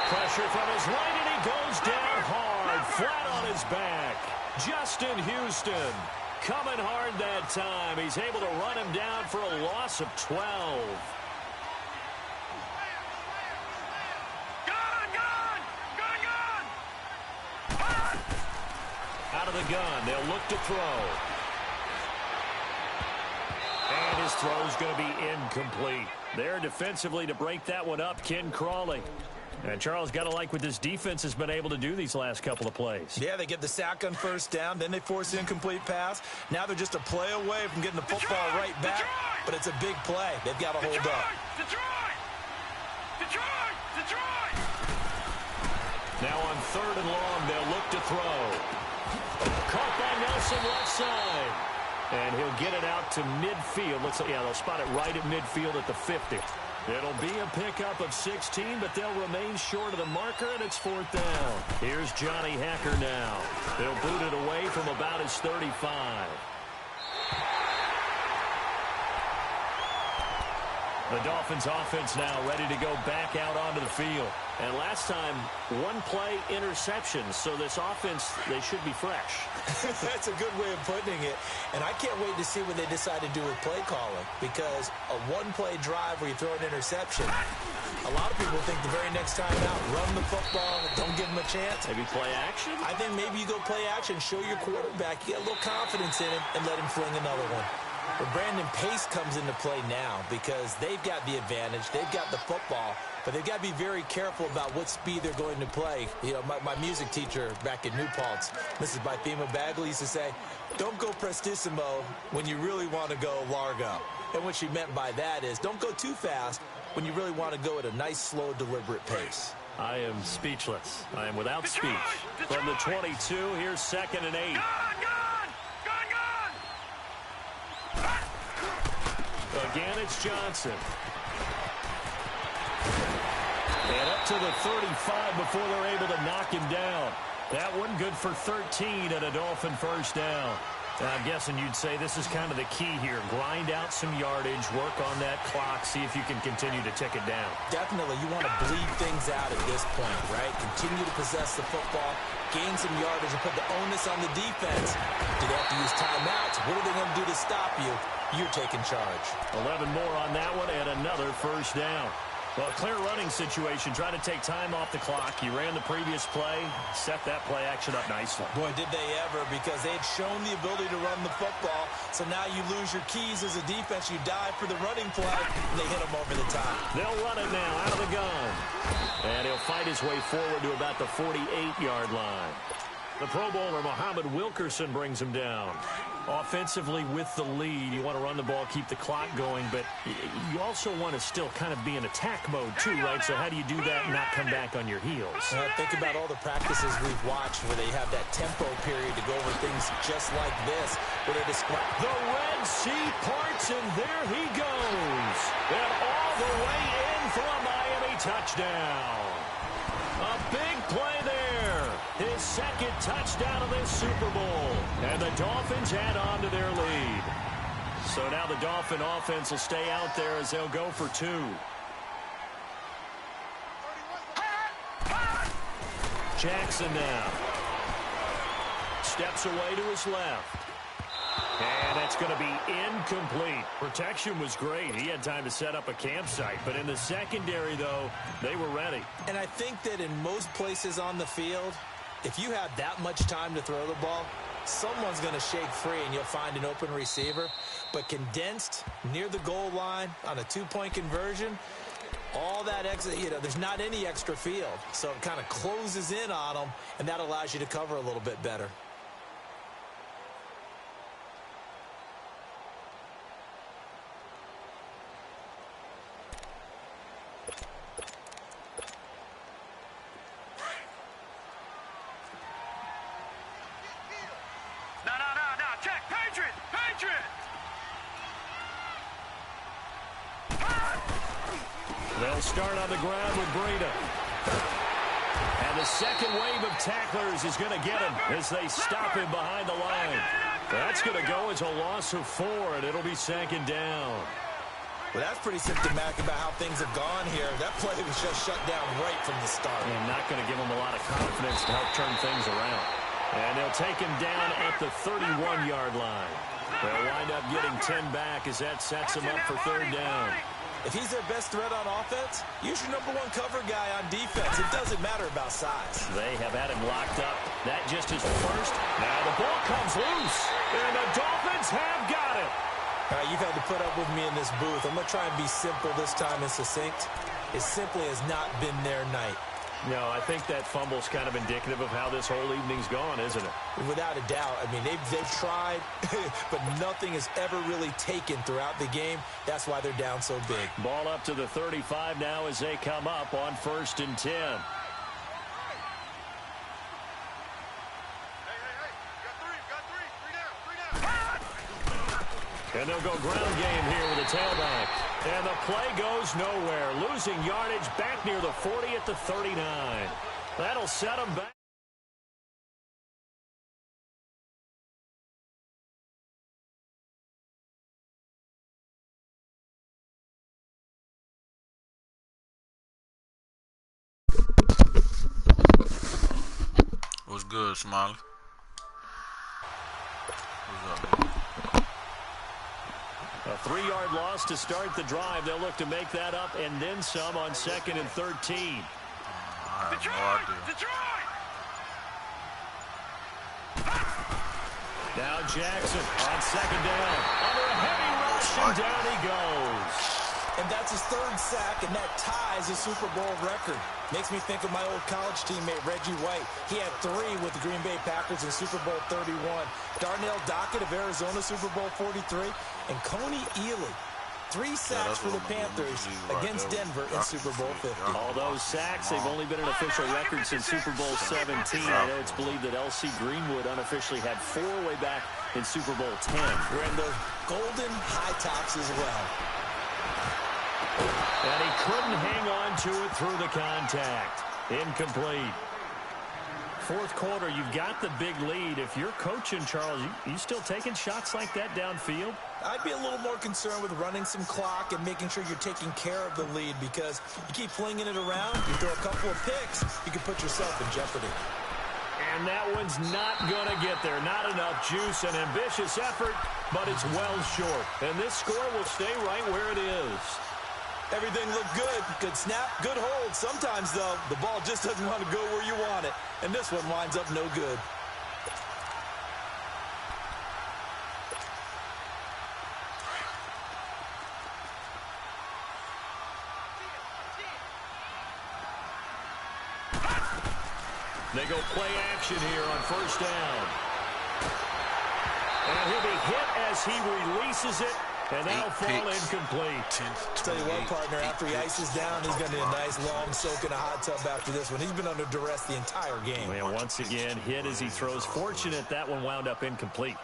[SPEAKER 1] Pressure from his right, and he goes down hard, flat on his back. Justin Houston coming hard that time. He's able to run him down for a loss of 12. Out of the gun, they'll look to throw. And his throw's going to be incomplete. There defensively to break that one up, Ken Crawley. And Charles, got to like what this defense has been able to do these last couple of plays.
[SPEAKER 2] Yeah, they get the sack on first down, then they force the incomplete pass. Now they're just a play away from getting the football right back, but it's a big play. They've got to hold up.
[SPEAKER 3] Detroit! Detroit!
[SPEAKER 1] Now on 3rd and long, they'll look to throw. Caught by Nelson left side. And he'll get it out to midfield. Looks like, yeah, they'll spot it right at midfield at the 50. It'll be a pickup of 16, but they'll remain short of the marker, and it's 4th down. Here's Johnny Hacker now. They'll boot it away from about his 35. The Dolphins offense now ready to go back out onto the field. And last time, 1-play interception. So this offense, they should be fresh.
[SPEAKER 2] That's a good way of putting it. And I can't wait to see what they decide to do with play calling. Because a 1-play drive where you throw an interception, a lot of people think the very next time out, run the football, don't give them a chance.
[SPEAKER 1] Maybe play action?
[SPEAKER 2] I think maybe you go play action, show your quarterback, you get a little confidence in him, and let him fling another one. But Brandon Pace comes into play now because they've got the advantage. They've got the football, but they've got to be very careful about what speed they're going to play. You know, my music teacher back at New Paltz, Mrs. Bythema Bagley, used to say, don't go prestissimo when you really want to go largo. And what she meant by that is don't go too fast when you really want to go at a nice, slow, deliberate pace.
[SPEAKER 1] I am speechless. I am without speech. From the 22, here's 2nd and 8. Again, it's Johnson. And up to the 35 before they're able to knock him down. That one good for 13 and a Dolphin 1st down. And I'm guessing you'd say this is kind of the key here. Grind out some yardage, work on that clock, see if you can continue to tick it down.
[SPEAKER 2] Definitely. You want to bleed things out at this point, right? Continue to possess the football, gain some yardage, and put the onus on the defense. Do they have to use timeouts? What are they going to do to stop you? You're taking charge.
[SPEAKER 1] 11 more on that one and another 1st down. Well, a clear running situation. Try to take time off the clock. You ran the previous play, set that play action up nicely.
[SPEAKER 2] Boy, did they ever, because they had shown the ability to run the football. So now you lose your keys as a defense. You dive for the running play, and they hit them over the top.
[SPEAKER 1] They'll run it now out of the gun. And he'll fight his way forward to about the 48-yard line. The Pro Bowler, Muhammad Wilkerson, brings him down. Offensively with the lead, you want to run the ball, keep the clock going, but you also want to still kind of be in attack mode too, right? So how do you do that and not come back on your heels?
[SPEAKER 2] Think about all the practices we've watched where they have that tempo period to go over things just like this, where they describe
[SPEAKER 1] the Red Sea parts, and there he goes. And all the way in for a Miami touchdown. A big play there. His 2nd touchdown of this Super Bowl. And the Dolphins add on to their lead. So now the Dolphin offense will stay out there as they'll go for 2. Jackson now. Steps away to his left. And that's going to be incomplete. Protection was great. He had time to set up a campsite. But in the secondary, though, they were ready.
[SPEAKER 2] And I think that in most places on the field, if you have that much time to throw the ball, someone's going to shake free and you'll find an open receiver. But condensed near the goal line on a 2-point conversion, all that extra, there's not any extra field. So it kind of closes in on them, and that allows you to cover a little bit better.
[SPEAKER 1] They'll start on the ground with Breida. And the second wave of tacklers is going to get him as they stop him behind the line. That's going to go as a loss of 4, and it'll be 2nd down.
[SPEAKER 2] Well, that's pretty symptomatic about how things have gone here. That play was just shut down right from the start.
[SPEAKER 1] And not going to give him a lot of confidence to help turn things around. And they'll take him down at the 31-yard line. They'll wind up getting 10 back as that sets him up for 3rd down.
[SPEAKER 2] If he's their best threat on offense, use your #1 cover guy on defense. It doesn't matter about size.
[SPEAKER 1] They have had him locked up. That just his first. Now the ball comes loose, and the Dolphins have got it.
[SPEAKER 2] All right, you've had to put up with me in this booth. I'm going to try and be simple this time and succinct. It simply has not been their night.
[SPEAKER 1] No, I think that fumble's kind of indicative of how this whole evening's gone, isn't it?
[SPEAKER 2] Without a doubt. I mean, they've tried, but nothing has ever really taken throughout the game. That's why they're down so big.
[SPEAKER 1] Ball up to the 35 now as they come up on 1st and 10. And they'll go ground game here with a tailback. And the play goes nowhere. Losing yardage back near the 40 at the 39. That'll set them back.
[SPEAKER 4] What's good, Smiley? What's up, man?
[SPEAKER 1] A 3-yard loss to start the drive. They'll look to make that up and then some on 2nd and 13.
[SPEAKER 4] I have no idea.
[SPEAKER 1] Now Jackson on 2nd down. Under a heavy rush, and down he goes.
[SPEAKER 2] And that's his 3rd sack, and that ties a Super Bowl record. Makes me think of my old college teammate, Reggie White. He had 3 with the Green Bay Packers in Super Bowl 31. Darnell Dockett of Arizona, Super Bowl 43. And Coney Ealy, 3 sacks for the Panthers against Denver in Super Bowl 50.
[SPEAKER 1] All those sacks, they've only been an official record since Super Bowl 17. I know it's believed that L.C. Greenwood unofficially had 4 way back in Super Bowl 10.
[SPEAKER 2] We're in those golden high tops as well.
[SPEAKER 1] And he couldn't hang on to it through the contact. Incomplete. 4th quarter, you've got the big lead. If you're coaching, Charles, you still taking shots like that downfield?
[SPEAKER 2] I'd be a little more concerned with running some clock and making sure you're taking care of the lead, because you keep flinging it around, you throw a couple of picks, you can put yourself in jeopardy.
[SPEAKER 1] And that one's not going to get there. Not enough juice. An ambitious effort, but it's well short. And this score will stay right where it is.
[SPEAKER 2] Everything looked good. Good snap, good hold. Sometimes, though, the ball just doesn't want to go where you want it. And this one winds up no good.
[SPEAKER 1] They go play action here on 1st down. And he'll be hit as he releases it. And that'll fall incomplete.
[SPEAKER 2] Tell you what, partner, after he ices down, he's going to need a nice long soak in a hot tub after this one. He's been under duress the entire game.
[SPEAKER 1] Well, once again, hit as he throws. Fortunate that one wound up incomplete.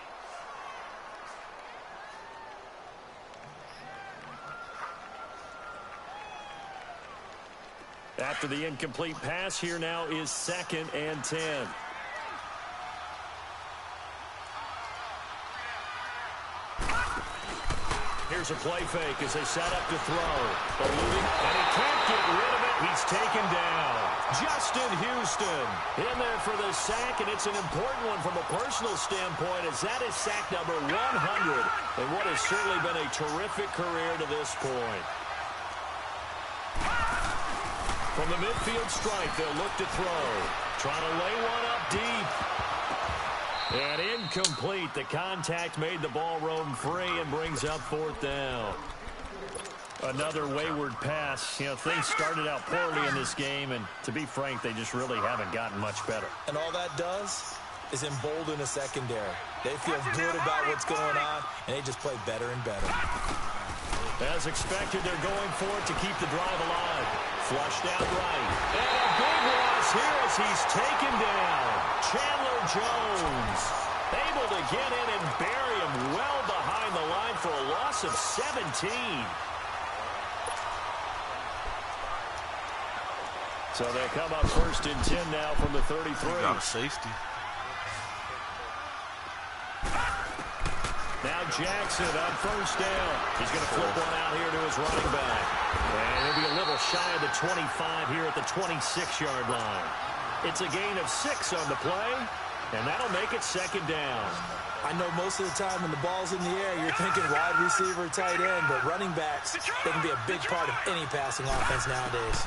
[SPEAKER 1] After the incomplete pass, here now is 2nd and 10. Here's a play fake as they set up to throw. Eluding, and he can't get rid of it. He's taken down. Justin Houston in there for the sack, and it's an important one from a personal standpoint, as that is sack number 100 in what has certainly been a terrific career to this point. From the midfield stripe, they'll look to throw. Trying to lay one up deep. And incomplete. The contact made the ball roam free and brings up 4th down. Another wayward pass. You know, things started out poorly in this game, and to be frank, they just really haven't gotten much better.
[SPEAKER 2] And all that does is embolden a secondary. They feel good about what's going on, and they just play better and better.
[SPEAKER 1] As expected, they're going for it to keep the drive alive. Flushed out right. And a big loss here as he's taken down. Chandler Jones able to get in and bury him well behind the line for a loss of 17. So they come up 1st and 10 now from the 33.
[SPEAKER 4] He got a safety.
[SPEAKER 1] Now Jackson on 1st down. He's going to flip one out here to his running back. And he'll be a little shy of the 25 here at the 26-yard line. It's a gain of 6 on the play, and that'll make it 2nd down.
[SPEAKER 2] I know most of the time when the ball's in the air, you're thinking wide receiver, tight end, but running backs, they can be a big part of any passing offense nowadays.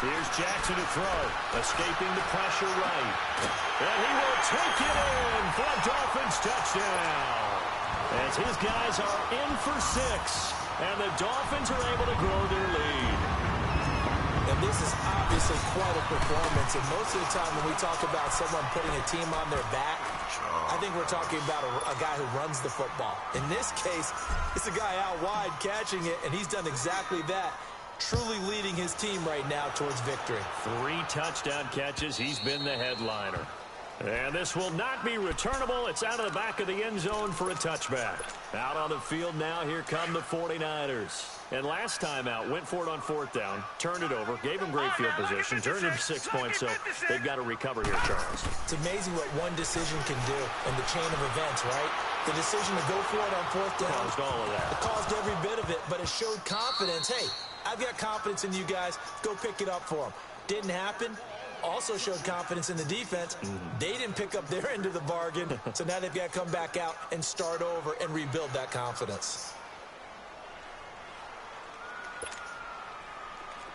[SPEAKER 1] Here's Jackson to throw, escaping the pressure right. And he will take it in for a Dolphins touchdown. As his guys are in for 6, and the Dolphins are able to grow their lead.
[SPEAKER 2] And This is obviously quite a performance, and most of the time when we talk about someone putting a team on their back, I think we're talking about a guy who runs the football. In this case, it's a guy out wide catching it, and he's done exactly that, truly leading his team right now towards victory.
[SPEAKER 1] 3 touchdown catches. He's been the headliner. And this will not be returnable. It's out of the back of the end zone for a touchback. Out on the field now, here come the 49ers. And last time out, went for it on 4th down, turned it over, gave him great field position, turned into 6 points, so they've got to recover here, Charles.
[SPEAKER 2] It's amazing what one decision can do in the chain of events, right? The decision to go for it on 4th down
[SPEAKER 1] caused all of that.
[SPEAKER 2] It caused every bit of it, but it showed confidence. Hey, I've got confidence in you guys. Go pick it up for them. Didn't happen. Also showed confidence in the defense. They didn't pick up their end of the bargain, so now they've got to come back out and start over and rebuild that confidence.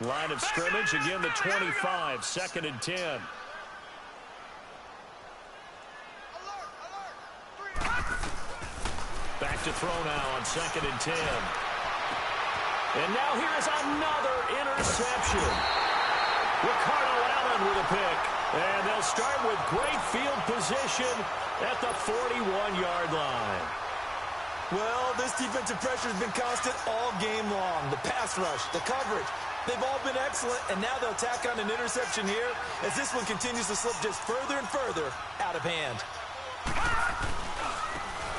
[SPEAKER 1] Line of scrimmage, again the 25, 2nd and 10. Back to throw now on 2nd and 10. And now here's another interception. Ricardo Allen with a pick. And they'll start with great field position at the 41-yard line.
[SPEAKER 2] Well, this defensive pressure has been constant all game long. The pass rush, the coverage, they've all been excellent, and now they'll tack on an interception here as this one continues to slip just further and further out of hand.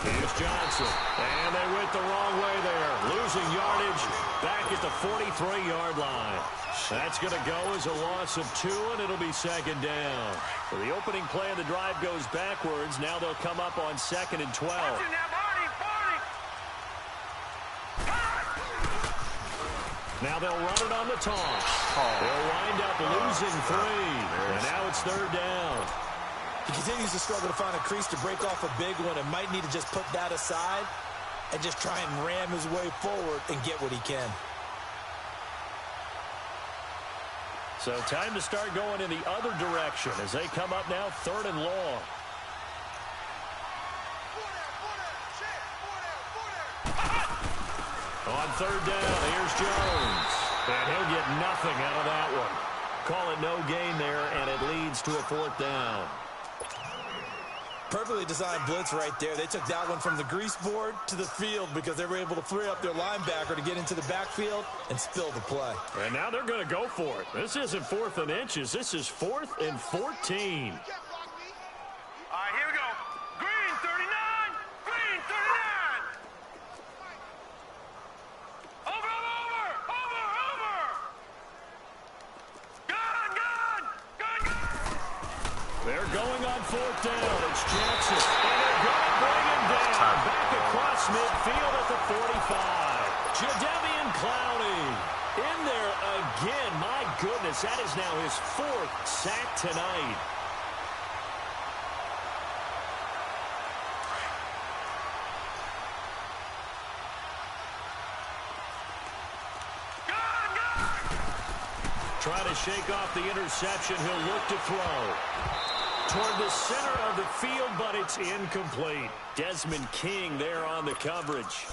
[SPEAKER 1] Here's Johnson, and they went the wrong way there. Losing yardage back at the 43-yard line. That's going to go as a loss of 2, and it'll be 2nd down. So the opening play of the drive goes backwards. Now they'll come up on 2nd and 12. Now they'll run it on the toss. They'll wind up losing 3. And now it's 3rd down.
[SPEAKER 2] He continues to struggle to find a crease to break off a big one and might need to just put that aside and just try and ram his way forward and get what he can.
[SPEAKER 1] So time to start going in the other direction as they come up now 3rd and long. On 3rd down, here's Jones. And he'll get nothing out of that one. Call it no gain there, and it leads to a 4th down.
[SPEAKER 2] Perfectly designed blitz right there. They took that one from the grease board to the field because they were able to free up their linebacker to get into the backfield and spill the play.
[SPEAKER 1] And now they're going to go for it. This isn't 4th and inches. This is 4th and 14.
[SPEAKER 3] All right, here we go. Green 39. Green 39. Over.
[SPEAKER 1] They're going on 4th down. It's Jackson. And they're going to bring him down. Back across midfield at the 45. Jadeveon Clowney in there again. My goodness, that is now his 4th sack tonight. Trying to shake off the interception. He'll look to throw toward the center of the field, but it's incomplete. Desmond King there on the coverage.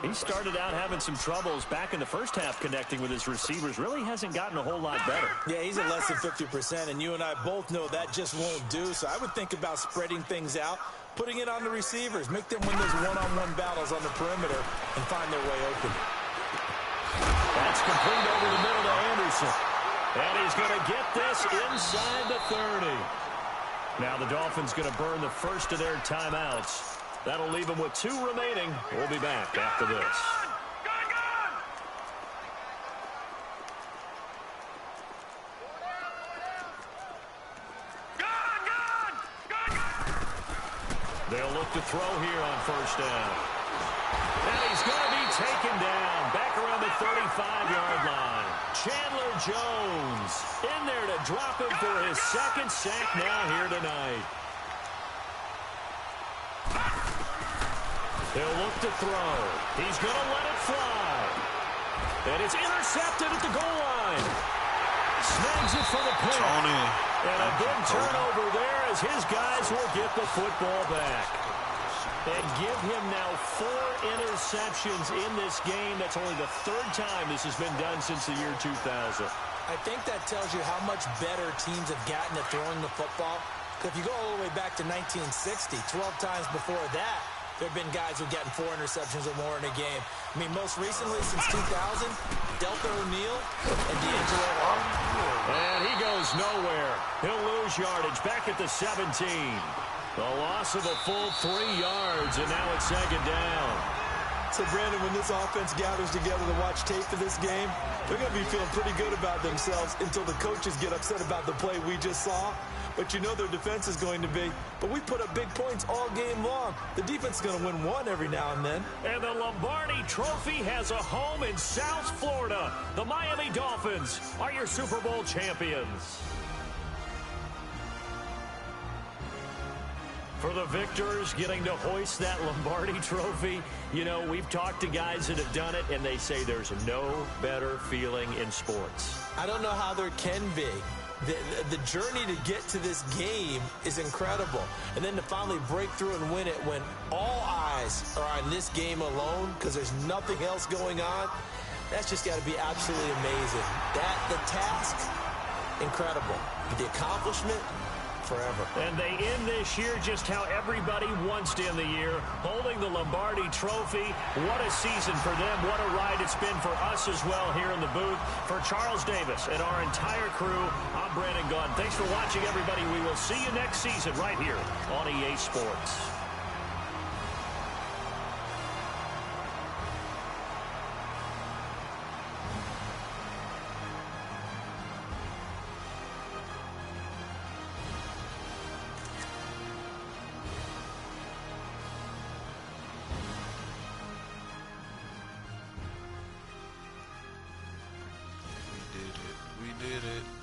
[SPEAKER 1] He started out having some troubles back in the first half connecting with his receivers. Really hasn't gotten a whole lot better.
[SPEAKER 2] Yeah, he's at less than 50%, and you and I both know that just won't do. So I would think about spreading things out, putting it on the receivers, make them win those one-on-one battles on the perimeter, and find their way open.
[SPEAKER 1] That's complete over the middle to Anderson. And he's going to get this inside the 30. Now the Dolphins going to burn the first of their timeouts. That'll leave them with 2 remaining. We'll be back after this. They'll look to throw here on 1st down. And he's going to be taken down back around the 35-yard line. Chandler Jones in there to drop him for his 2nd sack now here tonight. He'll look to throw. He's going to let it fly. And it's intercepted at the goal line. Snags it for the pick. And a big turnover there as his guys will get the football back. And give him now 4 interceptions in this game. That's only the 3rd time this has been done since the year 2000.
[SPEAKER 2] I think that tells you how much better teams have gotten at throwing the football. If you go all the way back to 1960, 12 times before that, there have been guys who've gotten 4 interceptions or more in a game. I mean, most recently, since 2000, Delta O'Neal and D'Angelo Hall.
[SPEAKER 1] And he goes nowhere. He'll lose yardage back at the 17. The loss of a full 3 yards, and now it's 2nd down.
[SPEAKER 5] So, Brandon, when this offense gathers together to watch tape for this game, they're going to be feeling pretty good about themselves until the coaches get upset about the play we just saw. But you know their defense is going to be. But we put up big points all game long. The defense is going to win one every now and then.
[SPEAKER 1] And the Lombardi Trophy has a home in South Florida. The Miami Dolphins are your Super Bowl champions. For the victors getting to hoist that Lombardi Trophy, you know, we've talked to guys that have done it, and they say there's no better feeling in sports.
[SPEAKER 2] I don't know how there can be. The journey to get to this game is incredible. And then to finally break through and win it when all eyes are on this game alone because there's nothing else going on, that's just got to be absolutely amazing. The task, incredible. But the accomplishment, forever.
[SPEAKER 1] And they end this year just how everybody wants to end the year, holding the Lombardi Trophy. What a season for them. What a ride it's been for us as well here in the booth. For Charles Davis and our entire crew, I'm Brandon Gunn. Thanks for watching, everybody. We will see you next season right here on EA Sports.
[SPEAKER 4] We did it.